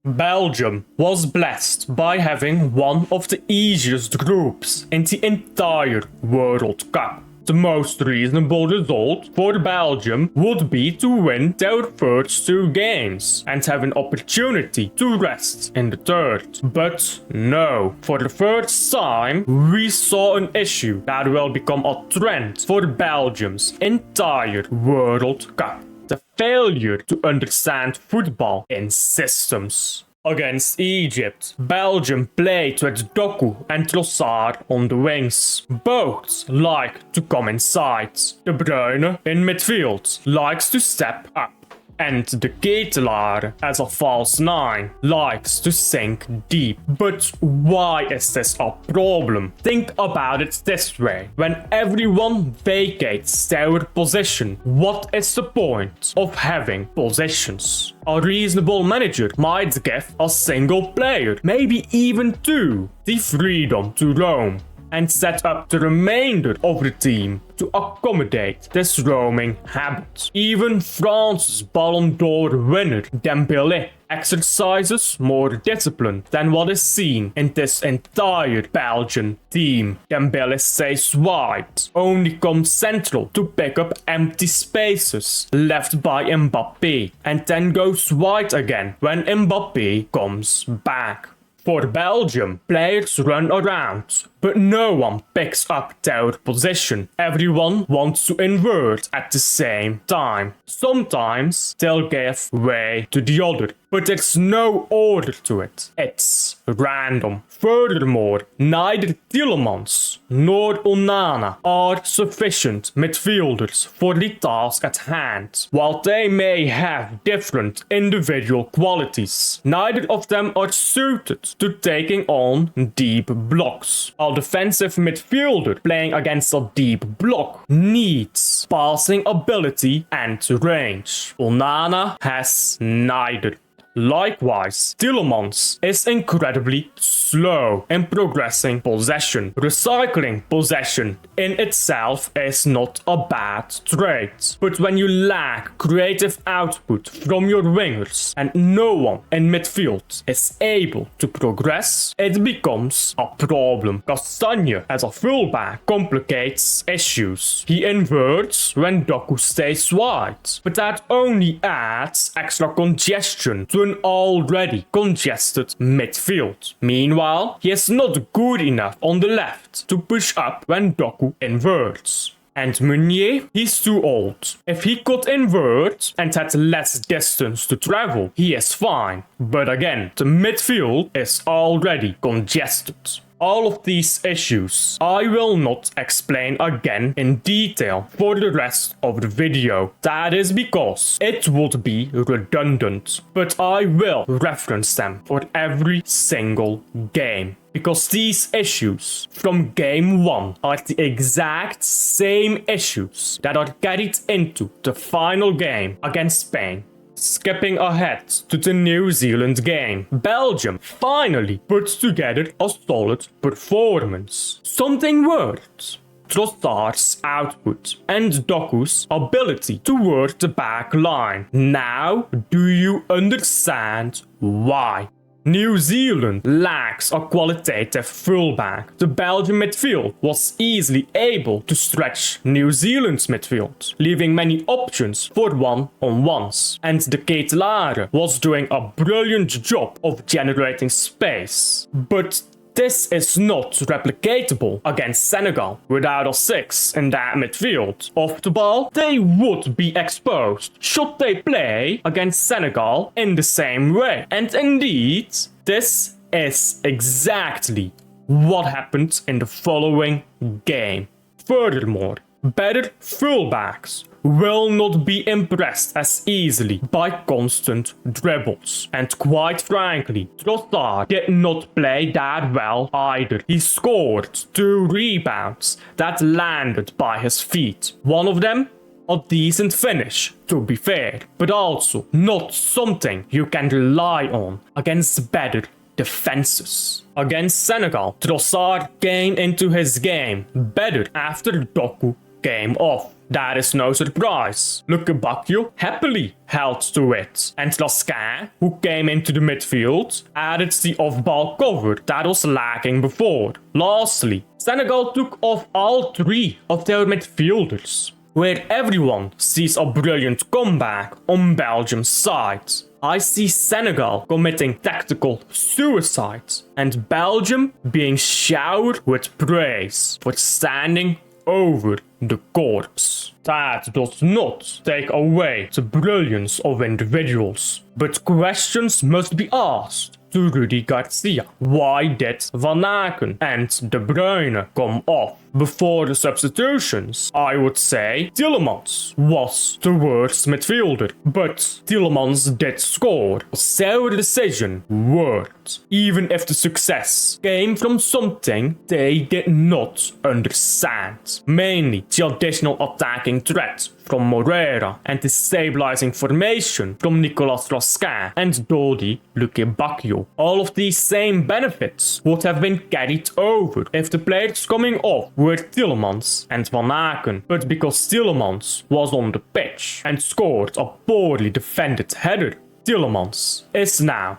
Belgium was blessed by having one of the easiest groups in the entire World Cup. The most reasonable result for Belgium would be to win their first two games and have an opportunity to rest in the third. But no, for the first time we saw an issue that will become a trend for Belgium's entire World Cup. The failure to understand football in systems. Against Egypt, Belgium played with Doku and Trossard on the wings. Both like to come inside. De Bruyne in midfield likes to step up. And the Ketelaar, as a false nine, likes to sink deep. But why is this a problem? Think about it this way. When everyone vacates their position, what is the point of having positions? A reasonable manager might give a single player, maybe even two, the freedom to roam and set up the remainder of the team to accommodate this roaming habit. Even France's Ballon d'Or winner Dembélé exercises more discipline than what is seen in this entire Belgian team. Dembélé stays wide, only comes central to pick up empty spaces left by Mbappé, and then goes wide again when Mbappé comes back. For Belgium, players run around, but no one picks up their position. Everyone wants to invert at the same time. Sometimes they'll give way to the other, but there's no order to it. It's random. Furthermore, neither Tielemans nor Onana are sufficient midfielders for the task at hand. While they may have different individual qualities, neither of them are suited to taking on deep blocks. A defensive midfielder playing against a deep block needs passing ability and range. Onana has neither. Likewise, Tielemans is incredibly slow in progressing possession. Recycling possession in itself is not a bad trait, but when you lack creative output from your wingers and no one in midfield is able to progress, it becomes a problem. Castagne as a fullback complicates issues. He inverts when Doku stays wide, but that only adds extra congestion to an already congested midfield. Meanwhile, he is not good enough on the left to push up when Doku inverts. And Meunier, he's too old. If he could invert and had less distance to travel, he is fine. But again, the midfield is already congested. All of these issues I will not explain again in detail for the rest of the video. That is because it would be redundant, but I will reference them for every single game. Because these issues from game 1 are the exact same issues that are carried into the final game against Spain. Skipping ahead to the New Zealand game, Belgium finally put together a solid performance. Something worked. Trossard's output and Doku's ability to work the back line. Now, do you understand why? New Zealand lacks a qualitative fullback. The Belgian midfield was easily able to stretch New Zealand's midfield, leaving many options for one-on-ones. And the Ketelaar was doing a brilliant job of generating space. But this is not replicatable against Senegal. Without a 6 in that midfield, off the ball, they would be exposed should they play against Senegal in the same way. And indeed, this is exactly what happened in the following game. Furthermore, better fullbacks will not be impressed as easily by constant dribbles. And quite frankly, Trossard did not play that well either. He scored 2 rebounds that landed by his feet. One of them, a decent finish, to be fair, but also not something you can rely on against better defenses. Against Senegal, Trossard came into his game better after Doku came off. that is no surprise. Lukebakio happily held to it, and Laskin, who came into the midfield, added the off-ball cover that was lacking before. Lastly, Senegal took off all three of their midfielders, where everyone sees a brilliant comeback on Belgium's side. I see Senegal committing tactical suicide and Belgium being showered with praise for standing over the corpse. That does not take away the brilliance of individuals, but questions must be asked to Rudy Garcia. Why did Van Aken and De Bruyne come off? Before the substitutions, I would say Tielemans was the worst midfielder, but Tielemans did score. So the decision worked, even if the success came from something they did not understand. Mainly the additional attacking threat from Moreira and the stabilizing formation from Nicolas Laskin and Dodi Lukebakio. All of these same benefits would have been carried over if the players coming off were Tielemans and Van Aken, but because Tielemans was on the pitch and scored a poorly defended header, Tielemans is now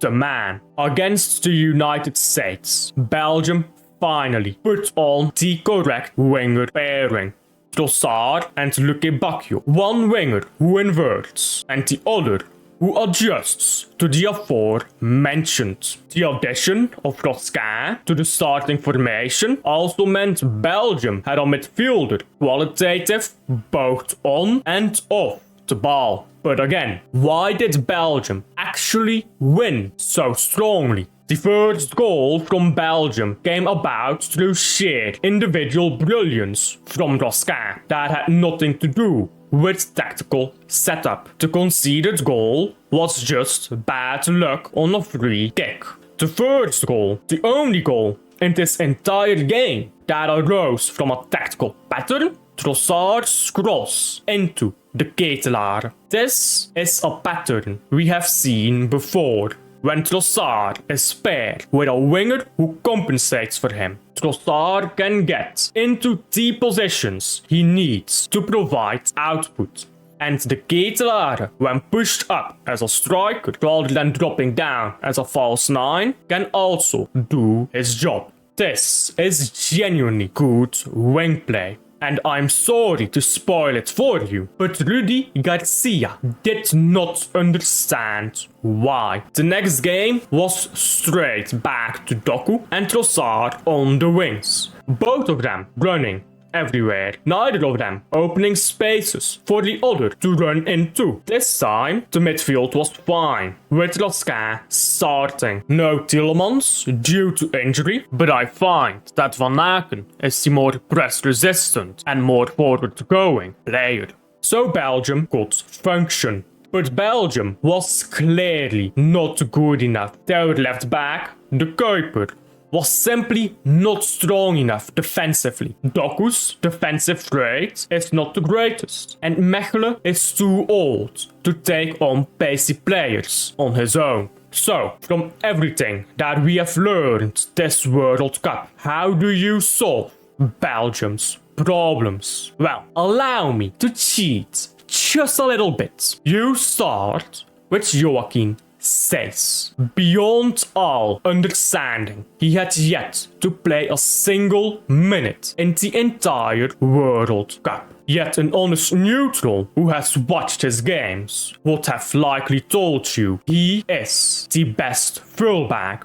the man. Against the United States, Belgium finally put on the correct winger pairing. Trossard and Lukebakio, one winger who inverts and the other who adjusts to the aforementioned. The addition of Laskin to the starting formation also meant Belgium had a midfielder qualitative both on and off the ball. But again, why did Belgium actually win so strongly? The first goal from Belgium came about through sheer individual brilliance from Laskin that had nothing to do with tactical setup. The conceded goal was just bad luck on a free kick. The first goal, the only goal in this entire game that arose from a tactical pattern, Trossard's cross into the Ketelaar. This is a pattern we have seen before. When Trossard is paired with a winger who compensates for him, Trossard can get into the positions he needs to provide output. And the Ketelaar, when pushed up as a striker rather than dropping down as a false nine, can also do his job. This is genuinely good wing play. And I'm sorry to spoil it for you, but Rudy Garcia did not understand why. The next game was straight back to Doku and Trossard on the wings. Both of them running everywhere, neither of them opening spaces for the other to run into. This time, the midfield was fine, with Laskin starting. No Tielemans due to injury, but I find that Van Aken is the more press-resistant and more forward-going player. So Belgium could function. But Belgium was clearly not good enough. Their left back, de Kuiper, was simply not strong enough defensively. Doku's defensive rate is not the greatest, and Mechelen is too old to take on pacey players on his own. So, from everything that we have learned this World Cup, how do you solve Belgium's problems? Well, allow me to cheat just a little bit. You start with Joachim says, beyond all understanding, he had yet to play a single minute in the entire World Cup. Yet an honest neutral who has watched his games would have likely told you he is the best fullback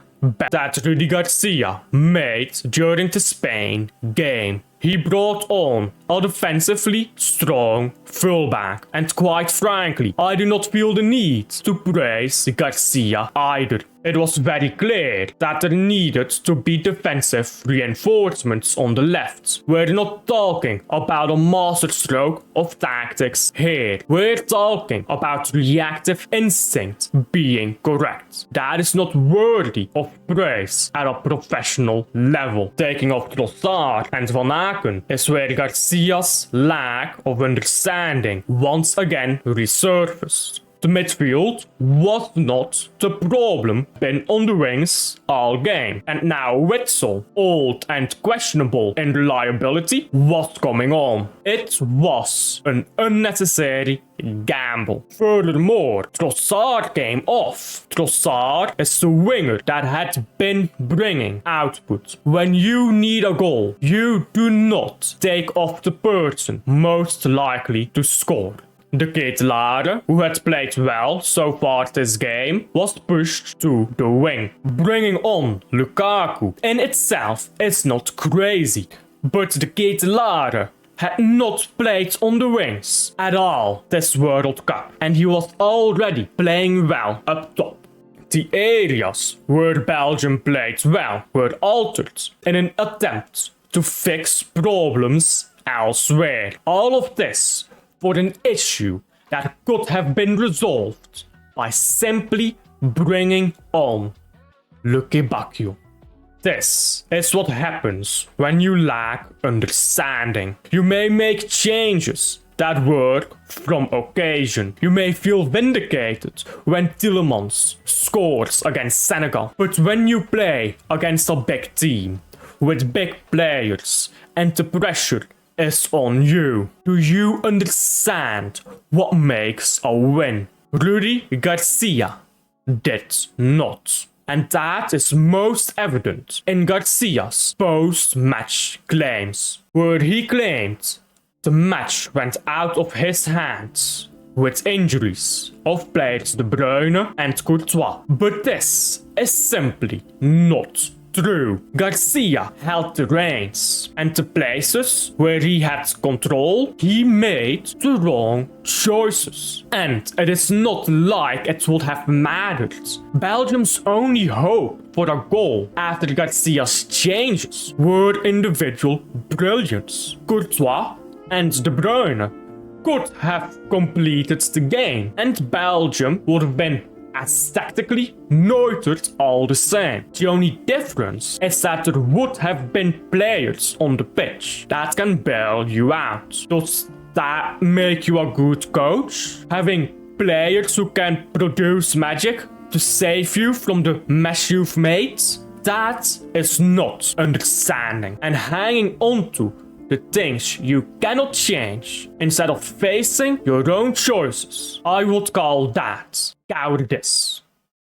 that Rudy Garcia made during the Spain game. He brought on a defensively strong fullback, and quite frankly, I do not feel the need to praise Garcia either. It was very clear that there needed to be defensive reinforcements on the left. We're not talking about a masterstroke of tactics here. We're talking about reactive instinct being correct. That is not worthy of praise at a professional level. Taking off Trossard and Van Aken is where Garcia's lack of understanding once again resurfaced. The midfield was not the problem been on the wings all game. And now Witsel, old and questionable in reliability, was coming on. It was an unnecessary gamble. Furthermore, Trossard came off. Trossard is the winger that had been bringing output. When you need a goal, you do not take off the person most likely to score. De Ketelaere, who had played well so far this game, was pushed to the wing. Bringing on Lukaku in itself is not crazy, but De Ketelaere had not played on the wings at all this World Cup, and he was already playing well up top. The areas where Belgium played well were altered in an attempt to fix problems elsewhere. All of this for an issue that could have been resolved by simply bringing on Lucky Bacchio. This is what happens when you lack understanding. You may make changes that work from occasion. You may feel vindicated when Tielemans scores against Senegal. But when you play against a big team with big players and the pressure is on you, do you understand what makes a win? Rudy Garcia did not. And that is most evident in Garcia's post-match claims, where he claimed the match went out of his hands with injuries of players De Bruyne and Courtois. But this is simply not true. Garcia held the reins, and the places where he had control, he made the wrong choices. And it is not like it would have mattered. Belgium's only hope for a goal after Garcia's changes were individual brilliance. Courtois and De Bruyne could have completed the game, and Belgium would have been as tactically neutered all the same. The only difference is that there would have been players on the pitch that can bail you out. Does that make you a good coach? Having players who can produce magic to save you from the mess you've made? That is not understanding and hanging on to the things you cannot change instead of facing your own choices. I would call that cowardice.